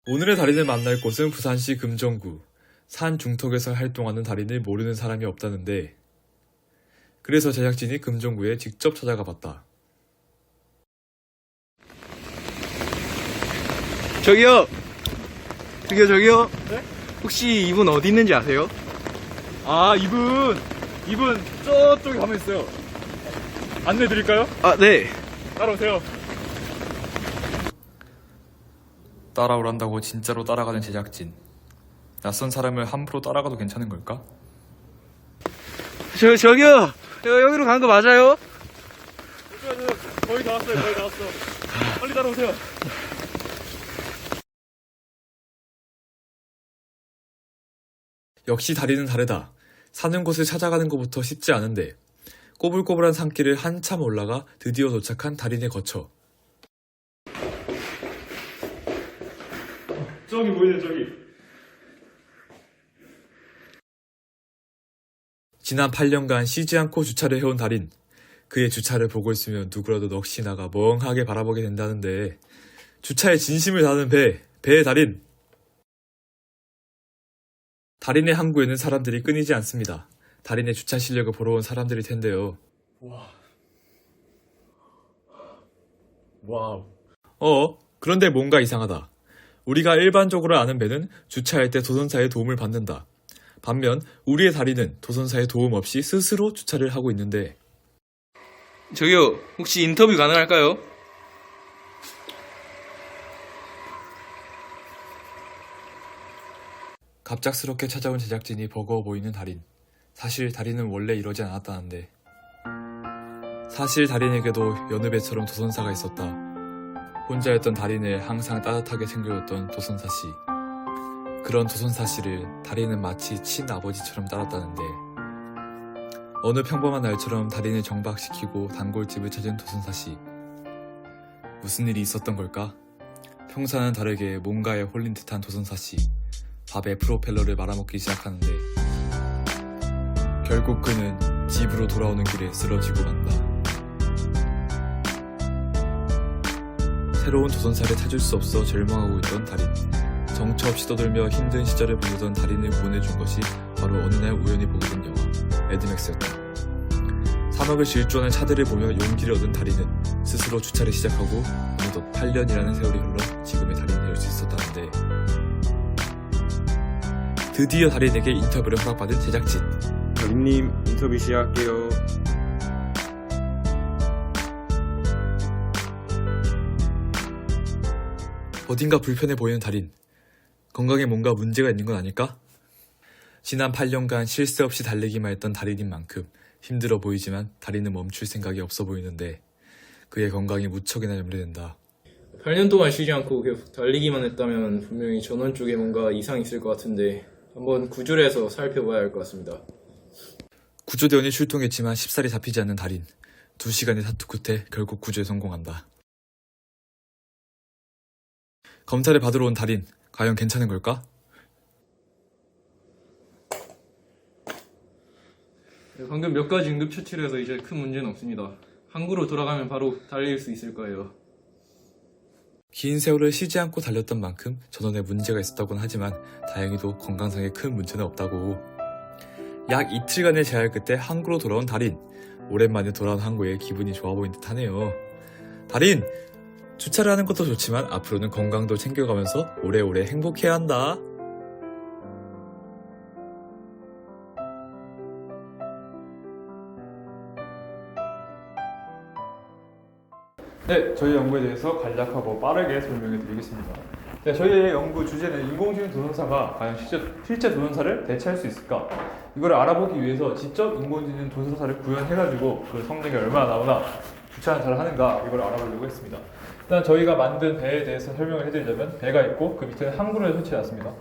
오늘의 달인을 만날 곳은 부산시 금정구. 산 중턱에서 활동하는 달인을 모르는 사람이 없다는데, 그래서 제작진이 금정구에 직접 찾아가 봤다. 저기요. 저기요. 네? 혹시 이분 어디 있는지 아세요? 아, 이분 저쪽에 가면 있어요. 안내 드릴까요? 아, 네. 따라오세요. 따라오란다고 진짜로 따라가는 제작진. 낯선 사람을 함부로 따라가도 괜찮은 걸까? 저기요. 여기로 가는 거 맞아요? 거의 다 왔어요. 거의 다 왔어. 빨리 따라오세요. 역시 달인은 다르다. 사는 곳을 찾아가는 것부터 쉽지 않은데, 꼬불꼬불한 산길을 한참 올라가 드디어 도착한 달인의 거처. 저기 보이네, 저기. 지난 8년간 쉬지 않고 주차를 해온 달인. 그의 주차를 보고 있으면 누구라도 넋이 나가 멍하게 바라보게 된다는데, 주차에 진심을 다하는 배의 달인. 달인의 항구에는 사람들이 끊이지 않습니다. 달인의 주차 실력을 보러 온 사람들일 텐데요. 와우. 그런데 뭔가 이상하다. 우리가 일반적으로 아는 배는 주차할 때 도선사의 도움을 받는다. 반면 우리의 달인은 도선사의 도움 없이 스스로 주차를 하고 있는데, 저기요. 혹시 인터뷰 가능할까요? 갑작스럽게 찾아온 제작진이 버거워 보이는 달인. 사실 달인은 원래 이러지 않았다는데. 사실 달인에게도 여느 배처럼 도선사가 있었다. 혼자였던 달인을 항상 따뜻하게 챙겨줬던 도선사씨. 그런 도선사씨를 달인은 마치 친아버지처럼 따랐다는데, 어느 평범한 날처럼 달인을 정박시키고 단골집을 찾은 도선사씨. 무슨 일이 있었던 걸까? 평소와는 다르게 뭔가에 홀린 듯한 도선사씨. 밥에 프로펠러를 말아먹기 시작하는데, 결국 그는 집으로 돌아오는 길에 쓰러지고 만다. 새로운 도선사를 찾을 수 없어 절망하고 있던 달인. 정처 없이 떠들며 힘든 시절을 보내던 달인을 보내준 것이 바로 어느 날 우연히 보게 된 영화 매드맥스였다. 산업을 질주하는 차들을 보며 용기를 얻은 달인은 스스로 주차를 시작하고 어느덧 8년이라는 세월이 흘러 지금의 달인이 될 수 있었다는데, 드디어 달인에게 인터뷰를 허락받은 제작진. 달인님, 인터뷰 시작할게요. 어딘가 불편해 보이는 달인. 건강에 뭔가 문제가 있는 건 아닐까? 지난 8년간 쉴 새 없이 달리기만 했던 달인인 만큼 힘들어 보이지만 달인은 멈출 생각이 없어 보이는데, 그의 건강이 무척이나 염려된다. 8년 동안 쉬지 않고 계속 달리기만 했다면 분명히 전원 쪽에 뭔가 이상이 있을 것 같은데, 한번 구조를 해서 살펴봐야 할 것 같습니다. 구조대원이 출동했지만 쉽사리 잡히지 않는 달인. 2시간의 사투 끝에 결국 구조에 성공한다. 검사를 받으러 온 달인. 과연 괜찮은 걸까? 방금 몇 가지 응급 처치를 해서 이제 큰 문제는 없습니다. 항구로 돌아가면 바로 달릴 수 있을 거예요. 긴 세월을 쉬지 않고 달렸던 만큼 전원에 문제가 있었다고는 하지만 다행히도 건강상에 큰 문제는 없다고. 약 이틀간의 재활 끝에 항구로 돌아온 달인. 오랜만에 돌아온 항구에 기분이 좋아 보이는 듯 하네요. 달인! 주차를 하는 것도 좋지만 앞으로는 건강도 챙겨가면서 오래오래 행복해야 한다. 네, 저희 연구에 대해서 간략하고 빠르게 설명해 드리겠습니다. 네, 저희의 연구 주제는 인공지능 도전사가 과연 실제 도전사를 대체할 수 있을까? 이거를 알아보기 위해서 직접 인공지능 도전사를 구현해가지고 그 성능이 얼마나 나오나, 주차는 잘 하는가, 이걸 알아보려고 했습니다. 일단 저희가 만든 배에 대해서 설명을 해드리자면, 배가 있고 그 밑에는 항구를 설치해놨습니다.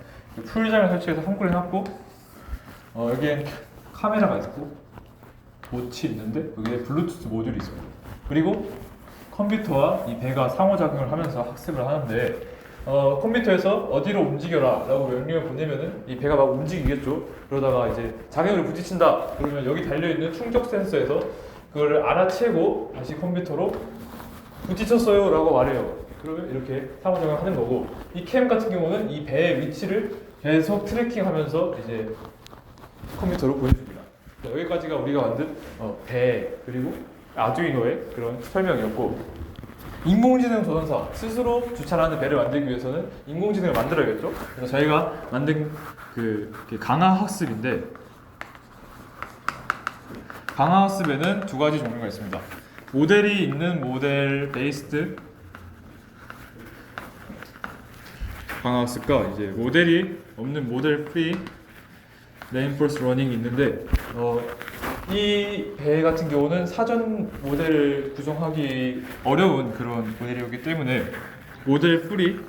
풀장을 설치해서 항구를 해놨고, 여기엔 카메라가 있고 봇이 있는데 여기에 블루투스 모듈이 있습니다. 그리고 컴퓨터와 이 배가 상호작용을 하면서 학습을 하는데, 컴퓨터에서 어디로 움직여라 라고 명령을 보내면은 이 배가 막 움직이겠죠. 그러다가 이제 장애물에 부딪힌다 그러면 여기 달려있는 충격 센서에서 그거를 알아채고 다시 컴퓨터로 부딪혔어요 라고 말해요. 그러면 이렇게 상호작용을 하는 거고, 이 캠 같은 경우는 이 배의 위치를 계속 트래킹하면서 이제 컴퓨터로 보여줍니다. 자, 여기까지가 우리가 만든 배 그리고 아두이노의 그런 설명이었고, 인공지능 조선사 스스로 주차하는 배를 만들기 위해서는 인공지능을 만들어야겠죠. 그래서 저희가 만든 그 강하학습인데, 강하학습에는 두 가지 종류가 있습니다. 모델이 있는 모델 베이스드 강하학습과 이제 모델이 없는 모델 프리 레인포스 러닝이 있는데, 이 배 같은 경우는 사전 모델을 구성하기 어려운 그런 모델이었기 때문에 모델 프리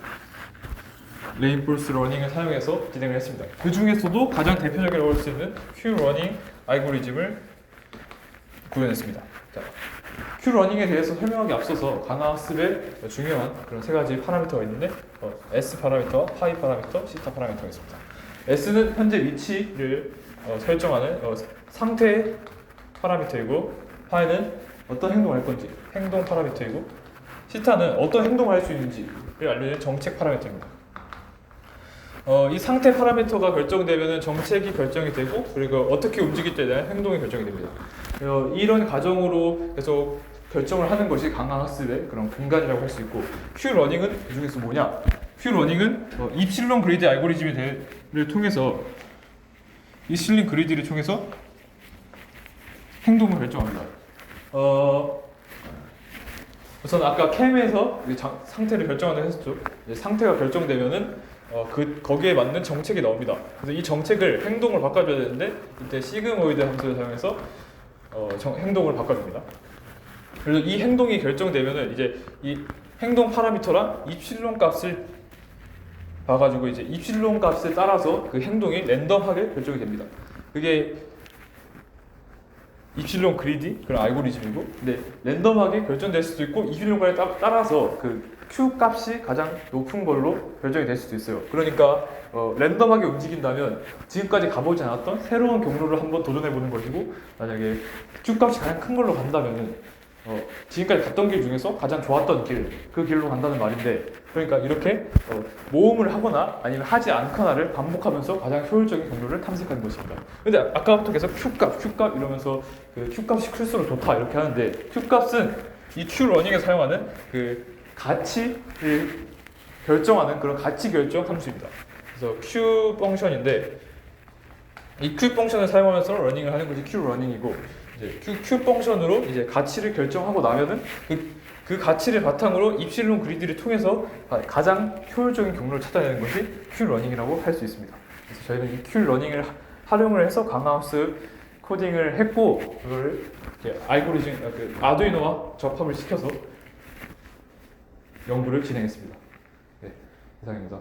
레인포스 러닝을 사용해서 진행을 했습니다. 그 중에서도 가장 대표적이라고 할 수 있는 Q 러닝 알고리즘을 구현했습니다. 자, Q 러닝에 대해서 설명하기 앞서서 강하학습에 중요한 그런 세 가지 파라미터가 있는데, S 파라미터와 파이 파라미터, 시타 파라미터가 있습니다. S는 현재 위치를 설정하는 상태 파라미터이고, 파이는 어떤 행동을 할 건지 행동 파라미터이고, 시타는 어떤 행동을 할 수 있는지를 알려주는 정책 파라미터입니다. 이 상태 파라미터가 결정되면 정책이 결정이 되고, 그리고 어떻게 움직일지에 대한 행동이 결정이 됩니다. 이런 과정으로 계속 결정을 하는 것이 강하학습의 그런 근간이라고 할 수 있고, Q러닝은 그 중에서 뭐냐? Q러닝은 입실론 그리드 알고리즘을 통해서 입실론 그리드를 통해서 행동을 결정합니다. 우선 아까 캠에서 상태를 결정한다고 했었죠. 상태가 결정되면은 거기에 맞는 정책이 나옵니다. 그래서 이 정책을 행동을 바꿔줘야 되는데, 이때 시그모이드 함수를 사용해서 행동을 바꿔줍니다. 그래서 이 행동이 결정되면은 이제 이 행동 파라미터랑 입실론 값을 봐가지고 이제 입실론 값에 따라서 그 행동이 랜덤하게 결정이 됩니다. 그게 입실론 그리디 그런 알고리즘이고, 근데 랜덤하게 결정될 수도 있고, 입실론에 따라서 그 Q 값이 가장 높은 걸로 결정이 될 수도 있어요. 그러니까 랜덤하게 움직인다면 지금까지 가보지 않았던 새로운 경로를 한번 도전해보는 것이고, 만약에 Q 값이 가장 큰 걸로 간다면은 지금까지 갔던 길 중에서 가장 좋았던 그 길로 간다는 말인데, 그러니까 이렇게 모험을 하거나 아니면 하지 않거나를 반복하면서 가장 효율적인 경로를 탐색하는 것입니다. 근데 아까부터 계속 Q값 이러면서 그 Q값이 클수록 좋다 이렇게 하는데, Q값은 이 Q러닝에 사용하는 그 가치를 결정하는 그런 가치 결정 함수입니다. 그래서 Q 펑션인데, 이 Q 펑션을 사용하면서 러닝을 하는 것이 Q러닝이고, 이제 Q 펑션으로 이제 가치를 결정하고 나면은 그 가치를 바탕으로 입실론 그리드를 통해서 가장 효율적인 경로를 찾아내는 것이 Q러닝이라고 할 수 있습니다. 그래서 저희는 이 Q러닝을 활용을 해서 강하우스 코딩을 했고, 그걸 알고리즘 그 아두이노와 접합을 시켜서 연구를 진행했습니다. 네, 이상입니다.